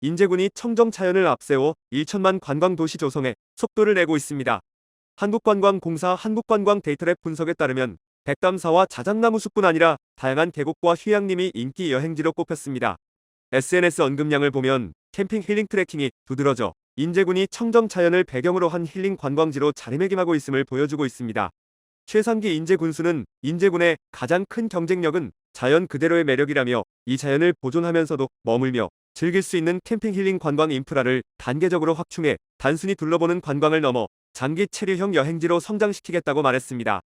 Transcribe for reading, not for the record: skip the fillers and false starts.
인제군이 청정자연을 앞세워 1천만 관광도시 조성에 속도를 내고 있습니다. 한국관광공사 한국관광데이터랩 분석에 따르면 백담사와 자작나무숲뿐 아니라 다양한 계곡과 휴양림이 인기 여행지로 꼽혔습니다. SNS 언급량을 보면 캠핑 힐링 트레킹이 두드러져 인제군이 청정자연을 배경으로 한 힐링 관광지로 자리매김하고 있음을 보여주고 있습니다. 최상기 인제군수는 인제군의 가장 큰 경쟁력은 자연 그대로의 매력이라며 이 자연을 보존하면서도 머물며 즐길 수 있는 캠핑 힐링 관광 인프라를 단계적으로 확충해 단순히 둘러보는 관광을 넘어 장기 체류형 여행지로 성장시키겠다고 말했습니다.